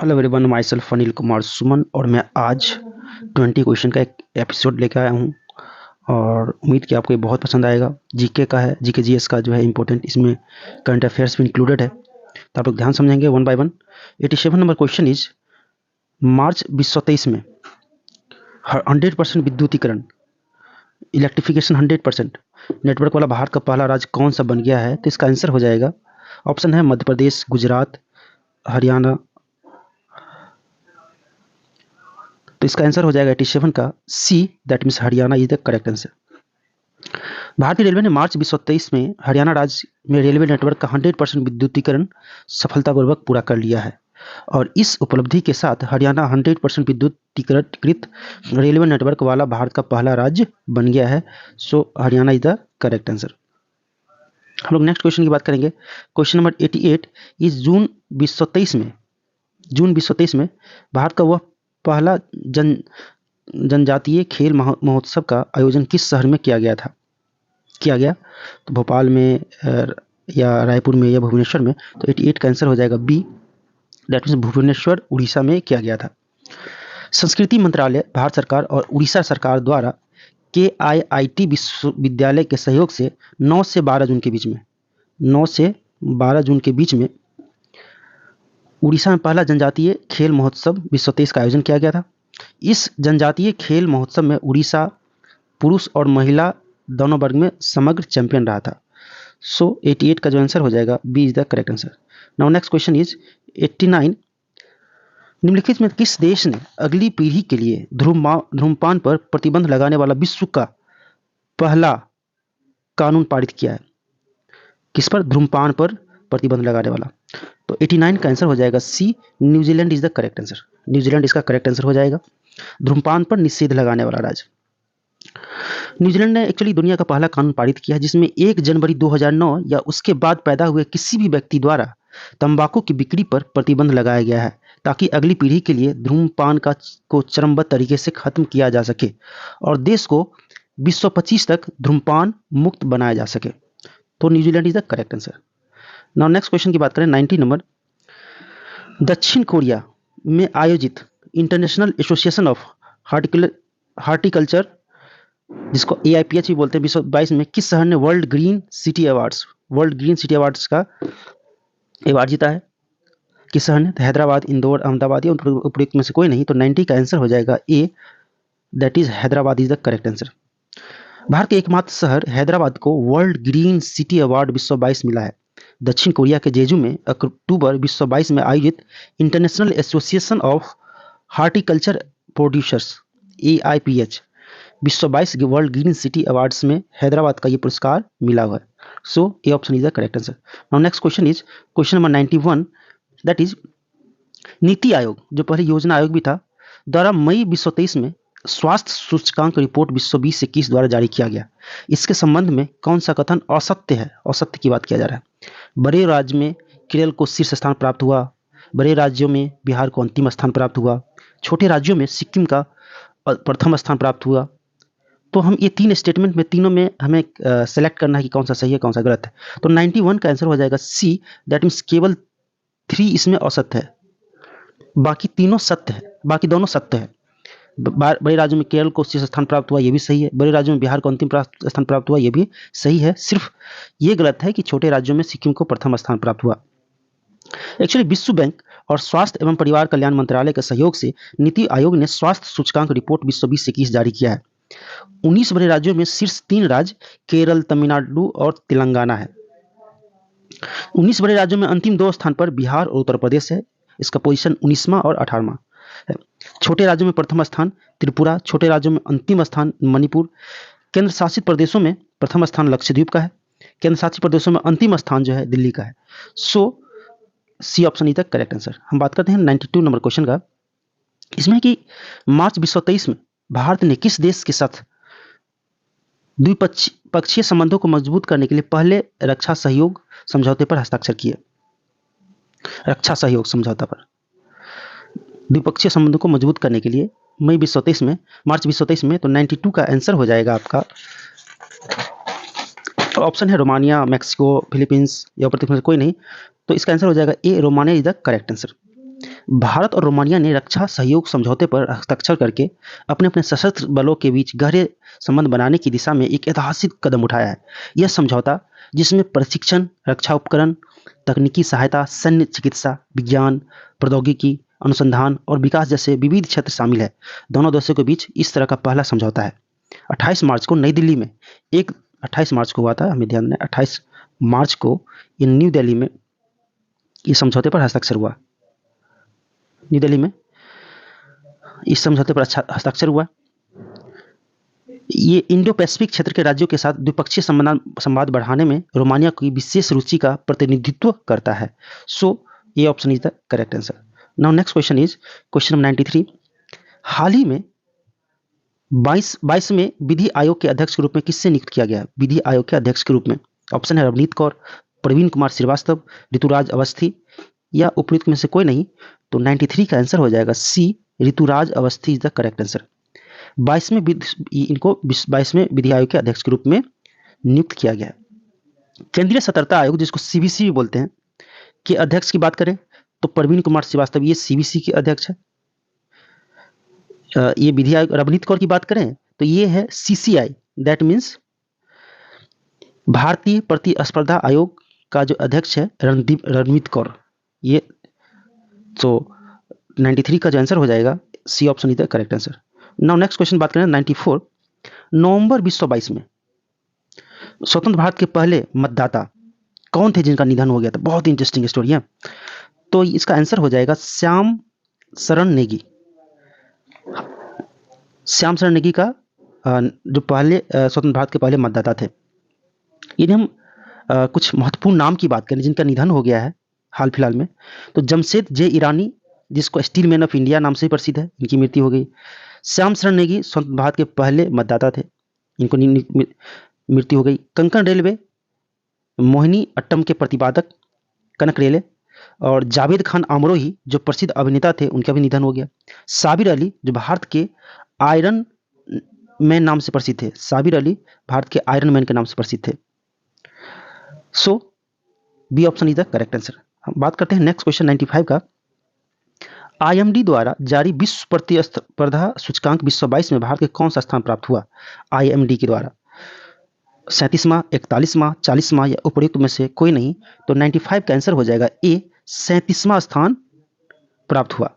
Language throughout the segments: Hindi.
Hello everyone, myself Anil Kumar Suman और मैं आज 20 क्वेश्चन का एक एपिसोड लेकर आया हूँ और उम्मीद कि आपको ये बहुत पसंद आएगा। जीके का है, जीके जीएस का जो है इम्पोर्टेंट, इसमें करंट अफेयर्स भी इंक्लूडेड है, तो आप लोग ध्यान समझेंगे one by one. 87 number question is, मार्च 2023 में 100% विद्युतीकरण, इलेक्ट्रिफिकेशन 100% नेटवर्क वाला भारत का पहला राज्य कौन सा बन गया है? तो इसका आंसर हो जाएगा, ऑप्शन है मध्य प्रदेश, गुजरात, हरियाणा। तो इसका आंसर हो जाएगा 87 का C, that means Haryana is the correct answer. भारतीय रेलवे ने मार्च 2023 में हरियाणा राज्य में रेलवे नेटवर्क का 100% विद्युतीकरण सफलतापूर्वक पूरा कर लिया है और इस उपलब्धि के साथ हरियाणा 100% विद्युतीकृत रेलवे नेटवर्क वाला भारत का पहला राज्य बन गया है। So Haryana is the correct answer. हम लोग नेक्स्ट क्वेश्चन की बात करेंगे। क्वेश्चन नंबर 88 इस जून 2023 में भारत का वह पहला जनजातीय खेल महोत्सव का आयोजन किस शहर में किया गया? तो भोपाल में या रायपुर में या भुवनेश्वर में? तो 88 का आंसर हो जाएगा B, that means Bhubaneswar, Orissa में किया गया था। संस्कृति मंत्रालय, भारत सरकार और उड़ीसा सरकार द्वारा KIIT विश्वविद्यालय के सहयोग से 9 से 12 जून के बीच में उड़ीसा में पहला जनजातीय खेल महोत्सव 2023 का आयोजन किया गया था। इस जनजातीय खेल महोत्सव में उड़ीसा पुरुष और महिला दोनों वर्ग में समग्र चैंपियन रहा था। सो 88 का जो आंसर हो जाएगा B is the correct answer. Now next question is 89, निम्नलिखित में किस देश ने अगली पीढ़ी के लिए धूम्रपान पर प्रतिबंध लगाने वाला विश्व का पहला कानून पारित किया है? किस पर? धूम्रपान पर प्रतिबंध लगाने वाला। तो 89 का आंसर हो जाएगा C, New Zealand is the correct answer. New Zealand इसका करेक्ट आंसर हो जाएगा, धूम्रपान पर निषेध लगाने वाला राज्य। न्यूजीलैंड ने एक्चुअली दुनिया का पहला कानून पारित किया है जिसमें 1 जनवरी 2009 या उसके बाद पैदा हुए किसी भी व्यक्ति द्वारा तंबाकू की बिक्री पर प्रतिबंध लगाया गया है ताकि अगली पीढ़ी के लिए धूम्रपान को चरणबद्ध तरीके से खत्म किया जा सके और देश को 2025 तक धूम्रपान मुक्त बनाया जा सके। तो New Zealand is the correct answer. Now next question की बात करें 90 नंबर, दक्षिण कोरिया में आयोजित इंटरनेशनल एसोसिएशन ऑफ हार्टिकल्चर, जिसको AIPH भी बोलते हैं, 2022 में किस शहर ने वर्ल्ड ग्रीन सिटी अवार्ड्स का अवार्ड जीता है? किस शहर ने? तो हैदराबाद, इंदौर, अहमदाबाद या उपयुक्त में से कोई नहीं। तो 90 का आंसर हो जाएगा A, that is Hyderabad is the correct answer. Bharat के एकमात्र शहर हैदराबाद को वर्ल्ड ग्रीन सिटी अवार्ड 2022 मिला है। दक्षिण कोरिया के जेजू में अक्टूबर 2022 में आयोजित international association of horticulture producers AIPH 2022 world green city awards में हैदराबाद का ये पुरस्कार मिला हुआ है। So A option is the correct answer. Now next question is question number 91, that is NITI Aayog, जो पहले योजना आयोग भी था, द्वारा मई 2023 में स्वास्थ्य सूचकांक रिपोर्ट 2020-21 द्वारा जारी किया गया। इसके संबंध में कौन सा कथन असत्य है? असत्य की बात किया जा रहा है। बड़े राज्य में केरल को शीर्ष स्थान प्राप्त हुआ, बड़े राज्यों में बिहार को अंतिम स्थान प्राप्त हुआ, छोटे राज्यों में सिक्किम का प्रथम स्थान प्राप्त हुआ। तो हम ये 3 स्टेटमेंट में, तीनों में हमें सेलेक्ट करना है कि कौन सा सही है कौन सा गलत है। तो 91 का आंसर हो जाएगा सी, दैट मीन्स केवल 3 इसमें असत्य है, बाकी तीनों सत्य है, बाकी दोनों सत्य है। बड़े राज्यों में केरल को शीर्ष स्थान प्राप्त हुआ, ये भी सही है। बड़े राज्यों में बिहार को अंतिम स्थान प्राप्त हुआ, ये भी सही है। सिर्फ ये गलत है कि छोटे राज्यों में सिक्किम को प्रथम स्थान प्राप्त हुआ। एक्चुअली विश्व बैंक और स्वास्थ्य एवं परिवार कल्याण मंत्रालय के सहयोग से नीति आयोग ने स्वास्थ्य सूचकांक रिपोर्ट 2020-21 जारी किया है। 19 बड़े राज्यों में शीर्ष 3 राज्य केरल, तमिलनाडु और तेलंगाना है। 19 बड़े राज्यों में अंतिम 2 स्थान पर बिहार और उत्तर प्रदेश है, इसका पोजीशन 19वां और 18वां है। छोटे राज्यों में प्रथम स्थान त्रिपुरा, छोटे राज्यों में अंतिम स्थान मणिपुर, केंद्र शासित प्रदेशों में प्रथम स्थान लक्षद्वीप का है, केंद्र शासित प्रदेशों में अंतिम स्थान जो है दिल्ली का है। So C option is the correct answer. हम बात करते हैं 92 नंबर क्वेश्चन का। इसमें कि मार्च 2023 में भारत ने किस देश के साथ द्विपक्षीय संबंधों को मजबूत करने के लिए पहले रक्षा सहयोग समझौते पर हस्ताक्षर किए? रक्षा सहयोग समझौता पर द्विपक्षीय संबंधों को मजबूत करने के लिए मई 2023 में, मार्च 2023 में। तो 92 का आंसर हो जाएगा आपका, ऑप्शन है रोमानिया, मैक्सिको, फिलीपींस या प्रत्येक में से कोई नहीं। तो इसका आंसर हो जाएगा A, Romania is the correct answer. Bharat और रोमानिया ने रक्षा सहयोग समझौते पर हस्ताक्षर करके अपने अपने सशस्त्र बलों के बीच गहरे संबंध बनाने की दिशा में एक ऐतिहासिक कदम उठाया है। यह समझौता, जिसमें प्रशिक्षण, रक्षा उपकरण, तकनीकी सहायता, सैन्य चिकित्सा, विज्ञान, प्रौद्योगिकी, अनुसंधान और विकास जैसे विविध क्षेत्र शामिल है, दोनों देशों के बीच इस तरह का पहला समझौता है। 28 मार्च को नई दिल्ली में एक 28 मार्च को हुआ था, हमें ध्यान दें 28 मार्च को ये न्यू दिल्ली में इस समझौते पर हस्ताक्षर हुआ। न्यू दिल्ली में इस समझौते पर हस्ताक्षर हुआ। ये इंडो पैसिफिक क्षेत्र के राज्यों के साथ द्विपक्षीय संवाद बढ़ाने में रोमानिया की विशेष रुचि का प्रतिनिधित्व करता है। सो ये option is the correct answer. Now next question is question number 93। हाल ही में 22वें विधि आयोग के अध्यक्ष के रूप में किससे नियुक्त किया गया? विधि आयोग के अध्यक्ष के रूप में ऑप्शन है रवनीत कौर, प्रवीण कुमार श्रीवास्तव, ऋतुराज अवस्थी या उपयुक्त में से कोई नहीं। तो 93 का आंसर हो जाएगा C, Rituraj Awasthi is the correct answer. 22वें विधि आयोग के अध्यक्ष के रूप में नियुक्त किया गया। केंद्रीय सतर्कता आयोग, जिसको सीबीसी भी बोलते हैं, के अध्यक्ष की बात करें तो प्रवीण कुमार श्रीवास्तव ये सीबीसी के अध्यक्ष है। ये विधि आयोग। रवनीत कौर की बात करें तो ये है सीसीआई, दैट मीन्स भारतीय प्रतिस्पर्धा आयोग का जो अध्यक्ष है रणदीप कौर। ये तो 93 का जो आंसर हो जाएगा C option is the correct answer. Now next question बात करें 94। नवंबर 1922 में स्वतंत्र भारत के पहले मतदाता कौन थे जिनका निधन हो गया था? बहुत इंटरेस्टिंग स्टोरी है। तो इसका आंसर हो जाएगा श्याम शरण नेगी। श्याम शरण नेगी का जो पहले स्वतंत्र भारत के पहले मतदाता थे। यदि हम कुछ महत्वपूर्ण नाम की बात करें जिनका निधन हो गया है हाल फिलहाल में, तो जमशेद जे ईरानी, जिसको स्टील मैन ऑफ इंडिया नाम से प्रसिद्ध है, इनकी मृत्यु हो गई। श्याम शरण नेगी स्वतंत्र भारत के पहले मतदाता थे, इनको मृत्यु हो गई। कंकण रेलवे, मोहिनी अट्टम के प्रतिपादक कनक रेले और जावेद खान आमरोही जो प्रसिद्ध अभिनेता थे, उनका भी निधन हो गया। साबिर अली जो भारत के आयरन मैन नाम से प्रसिद्ध थे, साबिर अली भारत के आयरन मैन के नाम से प्रसिद्ध थे। So B option is the correct answer. हम बात करते हैं नेक्स्ट क्वेश्चन 95 का। आईएमडी द्वारा जारी विश्व प्रतिस्पर्धा सूचकांक 2022 में भारत के कौन सा स्थान प्राप्त हुआ? आईएमडी के द्वारा 37वां, 41वां, 40वां या उपयुक्त में से कोई नहीं। तो 95 का आंसर हो जाएगा ए, 37वां स्थान प्राप्त हुआ।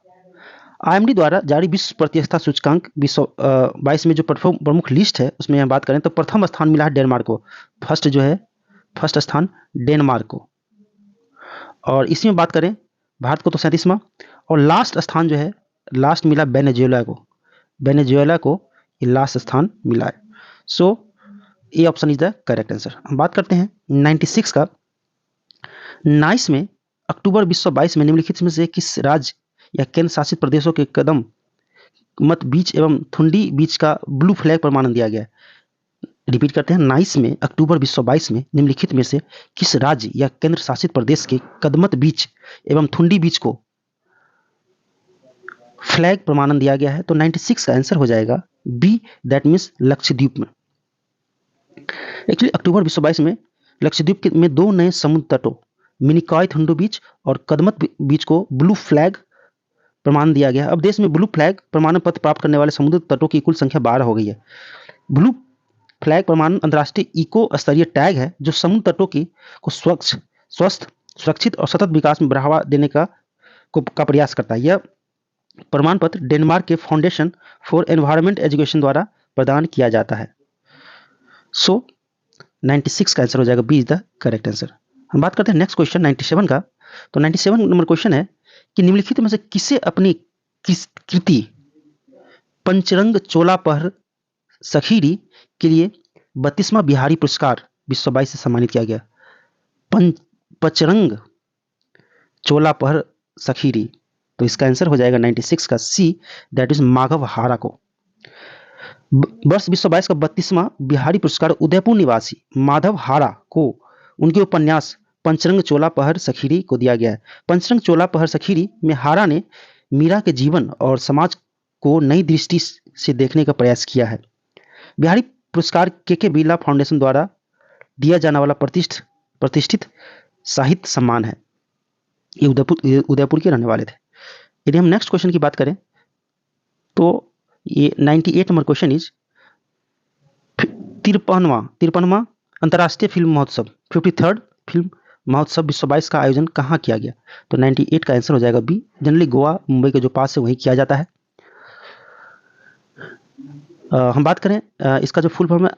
आईएमडी द्वारा जारी विश्व प्रतिस्पर्धा सूचकांक 2022 में जो प्रमुख लिस्ट है उसमें हम बात करें तो प्रथम स्थान मिला है डेनमार्क को। फर्स्ट स्थान डेनमार्क को। और इसी में बात करें भारत को तो 37वां, और लास्ट स्थान जो है लास्ट मिला वेनेजुएला को ये लास्ट स्थान मिला है। So A option is the correct answer. हम बात करते हैं 96 का। नाइस में अक्टूबर 2022 में निम्नलिखित में से किस राज्य या केंद्र शासित प्रदेशों के कदम मत बीच एवं थुंडी बीच का ब्लू फ्लैग प्रमाणन दिया गया? रिपीट करते हैं, नाइस में अक्टूबर 2022 में निम्नलिखित में से किस राज्य या केंद्र शासित प्रदेश के कदमत बीच एवं थुंडी बीच को फ्लैग प्रमाणन दिया गया है? तो 96 का आंसर हो जाएगा बी, दैट मीन्स लक्षद्वीप में। एक्चुअली अक्टूबर 2022 में लक्षद्वीप में 2 नए समुद्र तटों मिनिकॉय थुंडू बीच और कदमत बीच को ब्लू फ्लैग प्रमाण दिया गया। अब देश में ब्लू फ्लैग प्रमाण पत्र प्राप्त करने वाले समुद्र तटों की कुल संख्या 12 हो गई है। ब्लू फ्लैग प्रमाणन अंतर्राष्ट्रीय इको स्तरीय टैग है जो समुद्र तटों की को स्वच्छ, स्वस्थ, सुरक्षित और सतत विकास में बढ़ावा देने का प्रयास करता है। यह प्रमाण पत्र डेनमार्क के फाउंडेशन फॉर एनवायरमेंट एजुकेशन द्वारा प्रदान किया जाता है। सो 96 का आंसर हो जाएगा B is the correct answer. हम बात करते हैं नेक्स्ट क्वेश्चन 97 का। तो 97 नंबर क्वेश्चन है कि निम्नलिखित में से किसे अपनी कृति पंचरंग चोलापहर सखीरी के लिए 32वां बिहारी पुरस्कार 2022 से सम्मानित किया गया? पंचरंग चोलापहर सखीरी, तो इसका आंसर हो जाएगा 96 का सी, दैट इज माघव हारा को। वर्ष 2022 का 32वां बिहारी पुरस्कार उदयपुर निवासी माधव हारा को उनके उपन्यास पंचरंग चोलापहर सखीरी को दिया गया है। पंचरंग चोलापहर सखीरी में हारा ने मीरा के जीवन और समाज को नई दृष्टि से देखने का प्रयास किया है। बिहारी पुरस्कार के बिरला फाउंडेशन द्वारा दिया जाने वाला प्रतिष्ठित साहित्य सम्मान है। ये उदयपुर के रहने वाले थे। यदि हम नेक्स्ट क्वेश्चन की बात करें तो ये 98 नंबर क्वेश्चन इज 53वां अंतर्राष्ट्रीय फिल्म महोत्सव 53rd फिल्म महोत्सव विश्व 22 का आयोजन कहाँ किया गया? तो 98 का आंसर हो जाएगा बी। जनरली गोवा मुंबई के जो पास है वहीं किया जाता है। हम बात करें इसका जो फुल फॉर्म है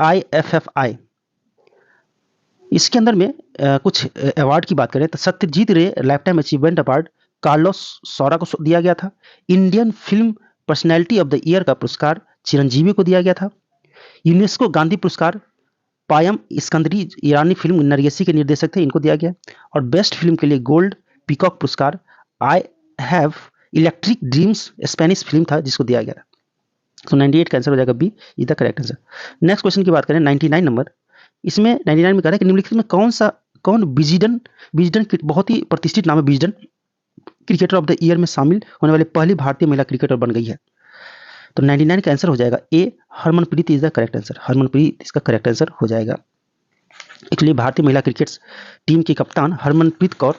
IFFI, इसके अंदर में कुछ अवार्ड की बात करें तो Satyajit Ray lifetime achievement award Carlos Saura को दिया गया था। Indian film personality of the year का पुरस्कार चिरंजीवी को दिया गया था। यूनेस्को गांधी पुरस्कार पायम इस्कंदरी ईरानी फिल्म नरगिसी के निर्देशक थे, इनको दिया गया। और बेस्ट फिल्म के लिए गोल्ड पीकॉक पुरस्कार I have electric dreams Spanish film था जिसको दिया गया था। तो 98 का आंसर हो जाएगा B, is the correct answer. Next question की बात करें 99 नंबर, इसमें 99 में कह रहा है कि निम्नलिखित में कौन विजडन बहुत ही प्रतिष्ठित नाम है Wisden cricketer of the year में शामिल होने वाली पहली भारतीय महिला क्रिकेटर बन गई है? तो 99 का आंसर हो जाएगा A, Harmanpreet is the correct answer. Harmanpreet इसका करेक्ट आंसर हो जाएगा। एक्चुअली भारतीय महिला क्रिकेट टीम की कप्तान हरमनप्रीत कौर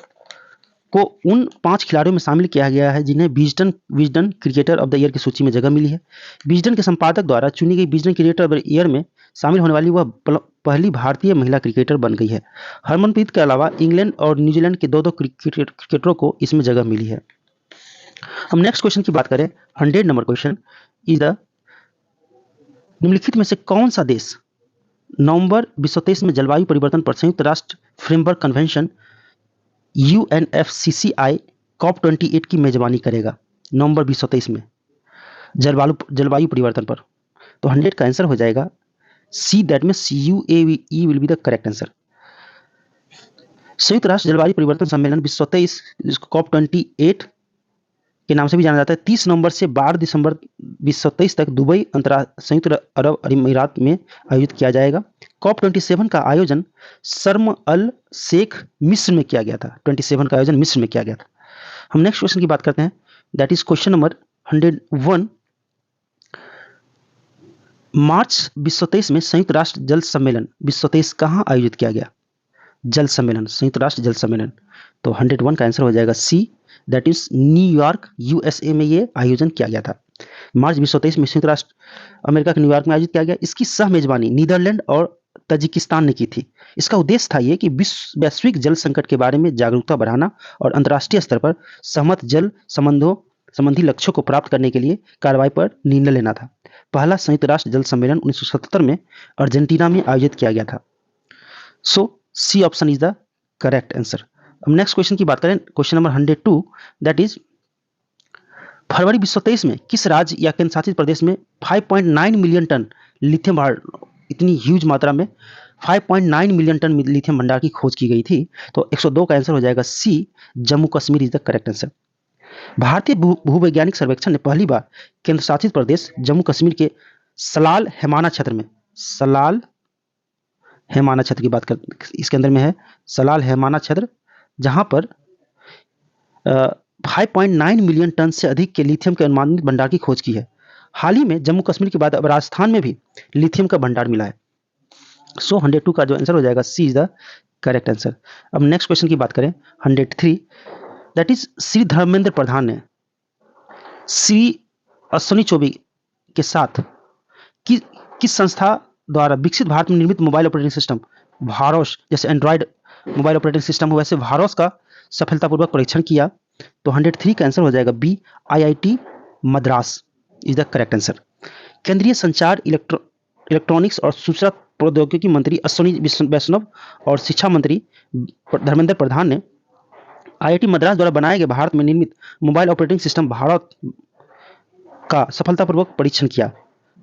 को उन 5 खिलाड़ियों में शामिल किया गया है जिन्हें Wisden cricketer of the year की सूची में जगह मिली है। विजडन के संपादक द्वारा चुनी गई Wisden cricketer of the year में शामिल होने वाली वह पहली भारतीय महिला क्रिकेटर बन गई है। हरमनप्रीत के अलावा इंग्लैंड और न्यूजीलैंड के 2 क्रिकेटरों को इसमें जगह मिली है। हम नेक्स्ट क्वेश्चन की बात करें 100 नंबर क्वेश्चन इज द निम्नलिखित में से कौन सा देश नवंबर 2023 में जलवायु परिवर्तन पर संयुक्त राष्ट्र फ्रेमवर्क कन्वेंशन UNFCCI COP28 की मेजबानी करेगा नवंबर 2023 में जलवायु परिवर्तन पर? तो 100 का आंसर हो जाएगा C, that means UAE will be the correct answer. संयुक्त राष्ट्र जलवायु परिवर्तन सम्मेलन 2023 जिसको COP28 के नाम से भी जाना जाता है 30 नवंबर से 12 दिसंबर 2023 तक दुबई संयुक्त अरब अमीरात में आयोजित किया जाएगा। COP27 का आयोजन शर्म अल शेख मिस्र में किया गया था। 27 का आयोजन मिस्र में किया गया था। हम नेक्स्ट क्वेश्चन की बात करते हैं, दैट इज क्वेश्चन नंबर 101। मार्च 2023 में संयुक्त राष्ट्र जल सम्मेलन 2023 कहाँ आयोजित किया गया? जल सम्मेलन, संयुक्त राष्ट्र जल सम्मेलन। तो 101 का आंसर हो जाएगा C, that is New York USA में ये आयोजन किया गया था। मार्च 2023 में संयुक्त राष्ट्र अमेरिका के न्यूयॉर्क में आयोजित किया गया। इसकी सह मेजबानी नीदरलैंड और तजिकिस्तान ने की थी। इसका उद्देश्य था ये कि वैश्विक जल संकट के बारे में जागरूकता बढ़ाना और अंतर्राष्ट्रीय स्तर पर सहमत जल संबंधी लक्ष्यों को प्राप्त करने के लिए कार्रवाई पर निर्णय लेना था। पहला संयुक्त राष्ट्र जल सम्मेलन 1977 में अर्जेंटीना में आयोजित किया गया था। So C option is the correct answer. अब नेक्स्ट क्वेश्चन की बात करें, क्वेश्चन नंबर 102, दैट इज फरवरी 2023 में किस राज्य या केंद्र शासित प्रदेश में 5.9 मिलियन टन लिथियम, इतनी ह्यूज मात्रा में 5.9 मिलियन टन लिथियम भंडार की खोज की गई थी? तो 102 का आंसर हो जाएगा C, Jammu Kashmir is the correct answer. भारतीय भूवैज्ञानिक सर्वेक्षण ने पहली बार केंद्र शासित प्रदेश जम्मू कश्मीर के सलाल हैमाना क्षेत्र की बात कर, इसके अंदर में है सलाल हैमाना क्षेत्र, जहां पर 5.9 मिलियन टन से अधिक के लिथियम के अनुमानित भंडार की खोज की है। हाल ही में जम्मू कश्मीर के बाद अब राजस्थान में भी लिथियम का भंडार मिला है। सो 102 का जो आंसर हो जाएगा सी इज द करेक्ट आंसर। अब नेक्स्ट क्वेश्चन की बात करें 103, दैट इज श्री धर्मेंद्र प्रधान ने श्री अश्विनी चौबे के साथ किस संस्था द्वारा विकसित भारत में निर्मित मोबाइल ऑपरेटिंग सिस्टम भारोस, जैसे एंड्रॉयड मोबाइल ऑपरेटिंग सिस्टम हो वैसे भारोस का सफलतापूर्वक परीक्षण किया? तो 103 का आंसर हो जाएगा B, IIT Madras is the correct answer. केंद्रीय संचार इलेक्ट्रॉनिक्स और सूचना प्रौद्योगिकी मंत्री अश्विनी वैष्णव और शिक्षा मंत्री धर्मेंद्र प्रधान ने IIT मद्रास द्वारा बनाए गए भारत में निर्मित मोबाइल ऑपरेटिंग सिस्टम भारत का सफलतापूर्वक परीक्षण किया।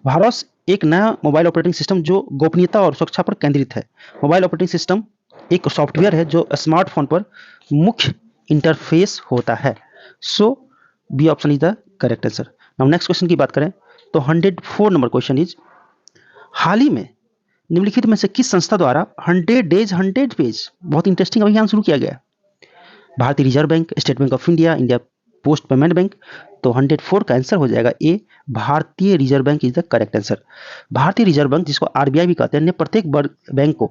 भारोस एक नया मोबाइल ऑपरेटिंग सिस्टम जो गोपनीयता और सुरक्षा पर केंद्रित है। मोबाइल ऑपरेटिंग सिस्टम एक सॉफ्टवेयर है जो स्मार्टफोन पर मुख्य इंटरफेस होता है। So B option is the correct answer. Now next question की बात करें तो 104 नंबर क्वेश्चन इज, हाल ही में निम्नलिखित में से किस संस्था द्वारा 100 डेज 100 पेज, बहुत इंटरेस्टिंग अभियान शुरू किया गया? भारतीय reserve bank, state bank of India, India post payment bank. तो 104 का आंसर हो जाएगा ए, भारतीय reserve bank is the correct answer. भारतीय रिजर्व बैंक, जिसको आरबीआई भी कहते हैं, ने प्रत्येक बैंक को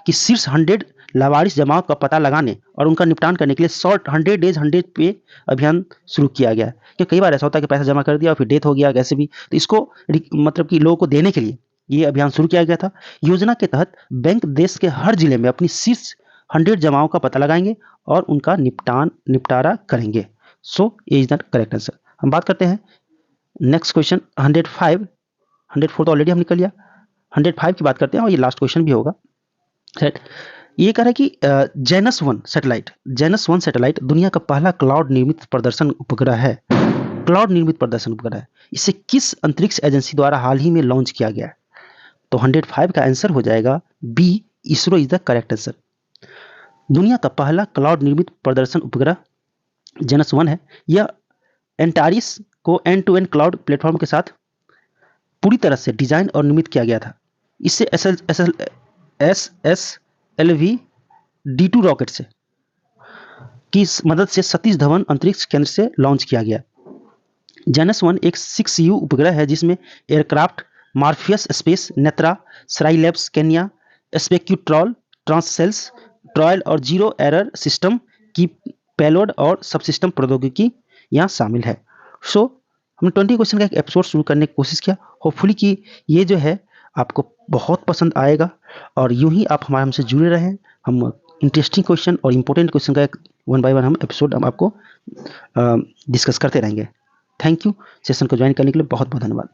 कि शीर्ष 100 लावारिस जमाओं का पता लगाने और उनका निपटान करने के लिए शॉर्ट 100 डेज 100 पे अभियान शुरू किया गया है। कि कई बार ऐसा होता है कि पैसा जमा कर दिया और फिर डेथ हो गया कैसे भी, तो इसको मतलब कि लोगों को देने के लिए ये अभियान शुरू किया गया था। योजना के तहत बैंक देश के हर जिले में अपनी शीर्ष 100 जमाओं का पता लगाएंगे और उनका निपटारा करेंगे। सो ए इज द करेक्ट आंसर। हम बात करते हैं नेक्स्ट क्वेश्चन 105। 104 तो ऑलरेडी हम निकल लिया, 105 की बात करते हैं और ये लास्ट क्वेश्चन भी होगा। ये कह रहा है कि जेनस वन सैटेलाइट दुनिया का पहला क्लाउड निर्मित प्रदर्शन उपग्रह है। क्लाउड निर्मित प्रदर्शन उपग्रह है, इसे किस अंतरिक्ष एजेंसी द्वारा हाल ही में लॉन्च किया गया है? तो 105 का आंसर हो जाएगा B, ISRO is the correct answer. दुनिया का पहला क्लाउड निर्मित प्रदर्शन उपग्रह जेनस वन है। यह एंटारिस को end to end cloud platform के साथ पूरी तरह से डिजाइन और निर्मित किया गया था। इसे SSLV D2 रॉकेट से की मदद से सतीश धवन अंतरिक्ष केंद्र से लॉन्च किया गया। जेनस वन एक 6U उपग्रह है जिसमें aircraft Morpheus space, Netra, Skylabs Kenya, स्पेक्यूट्रॉल, ट्रांससेल्स, ट्रॉयल और जीरो एरर सिस्टम की पेलोड और सबसिस्टम प्रौद्योगिकी यहाँ शामिल है। सो हमने 20 क्वेश्चन का एक एपिसोड शुरू करने की कोशिश किया। होपफुली कि ये जो है आपको बहुत पसंद आएगा और यूं ही आप हमारे हमसे जुड़े रहें। हम इंटरेस्टिंग क्वेश्चन और इंपॉर्टेंट क्वेश्चन का एक 1 बाय 1 हम एपिसोड हम आपको डिस्कस करते रहेंगे। Thank you. सेशन को ज्वाइन करने के लिए बहुत बहुत धन्यवाद।